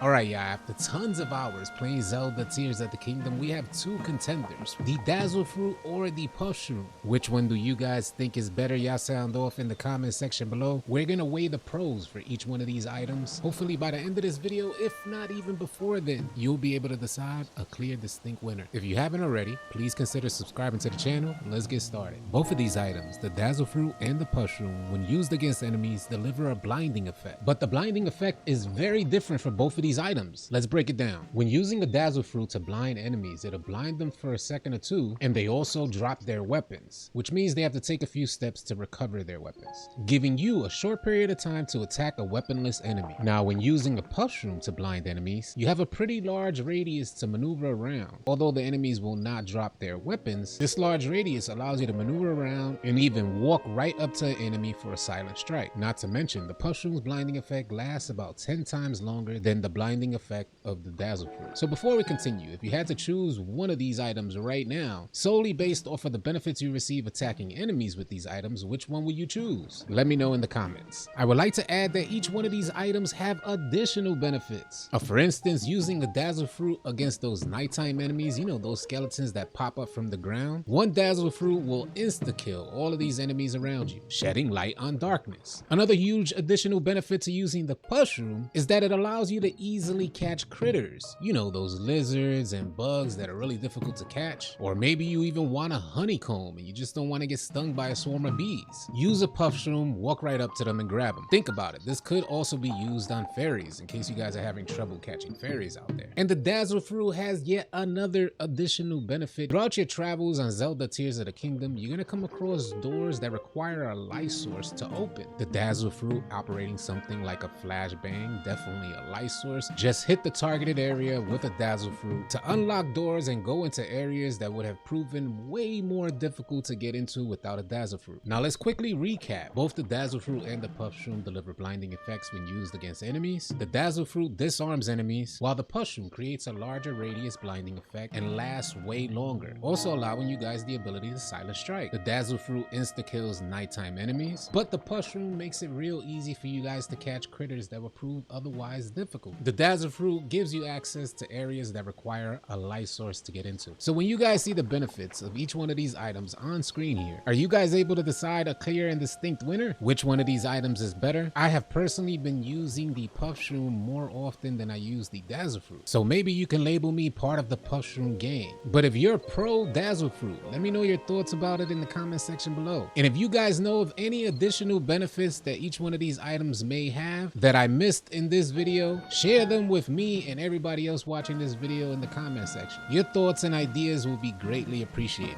Alright, yeah, after tons of hours playing Zelda Tears of the Kingdom, we have two contenders, the Dazzle Fruit or the Shroom. Which one do you guys think is better? Y'all sound off in the comment section below. We're gonna weigh the pros for each one of these items. Hopefully by the end of this video, if not even before then, you'll be able to decide a clear, distinct winner. If you haven't already, please consider subscribing to the channel. Let's get started. Both of these items, the Dazzle Fruit and the Shroom, when used against enemies, deliver a blinding effect. But the blinding effect is very different for both of these items. Let's break it down. When using a Dazzle Fruit to blind enemies, it'll blind them for a second or two, and they also drop their weapons, which means they have to take a few steps to recover their weapons, giving you a short period of time to attack a weaponless enemy. Now, when using a Shroom to blind enemies, you have a pretty large radius to maneuver around. Although the enemies will not drop their weapons, this large radius allows you to maneuver around and even walk right up to an enemy for a silent strike. Not to mention, the Shroom's blinding effect lasts about 10 times longer than the blinding effect of the Dazzle Fruit. So before we continue, if you had to choose one of these items right now, solely based off of the benefits you receive attacking enemies with these items, which one would you choose? Let me know in the comments. I would like to add that each one of these items have additional benefits. For instance, using the Dazzle Fruit against those nighttime enemies, you know, those skeletons that pop up from the ground, one Dazzle Fruit will insta-kill all of these enemies around you, shedding light on darkness. Another huge additional benefit to using the Shroom is that it allows you to easily catch critters. You know, those lizards and bugs that are really difficult to catch. Or maybe you even want a honeycomb and you just don't want to get stung by a swarm of bees. Use a Shroom, walk right up to them and grab them. Think about it, this could also be used on fairies in case you guys are having trouble catching fairies out there. And the Dazzle Fruit has yet another additional benefit. Throughout your travels on Zelda Tears of the Kingdom, you're gonna come across doors that require a light source to open. The Dazzle Fruit, operating something like a flashbang, definitely a light source. Just hit the targeted area with a Dazzle Fruit to unlock doors and go into areas that would have proven way more difficult to get into without a Dazzle Fruit. Now let's quickly recap. Both the Dazzle Fruit and the Shroom deliver blinding effects when used against enemies. The Dazzle Fruit disarms enemies, while the Shroom creates a larger radius blinding effect and lasts way longer, also allowing you guys the ability to silent strike. The Dazzle Fruit insta-kills nighttime enemies, but the Shroom makes it real easy for you guys to catch critters that would prove otherwise difficult. The Dazzle Fruit gives you access to areas that require a light source to get into. So when you guys see the benefits of each one of these items on screen here, are you guys able to decide a clear and distinct winner? Which one of these items is better? I have personally been using the Shroom more often than I use the Dazzle Fruit, so maybe you can label me part of the Shroom gang. But if you're pro Dazzle Fruit, let me know your thoughts about it in the comment section below. And if you guys know of any additional benefits that each one of these items may have that I missed in this video, share them with me and everybody else watching this video in the comment section. Your thoughts and ideas will be greatly appreciated.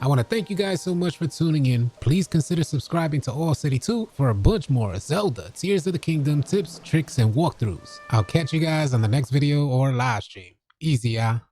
I want to thank you guys so much for tuning in. Please consider subscribing to All City 2 for a bunch more Zelda Tears of the Kingdom tips, tricks, and walkthroughs. I'll catch you guys on the next video or live stream. Easy, y'all.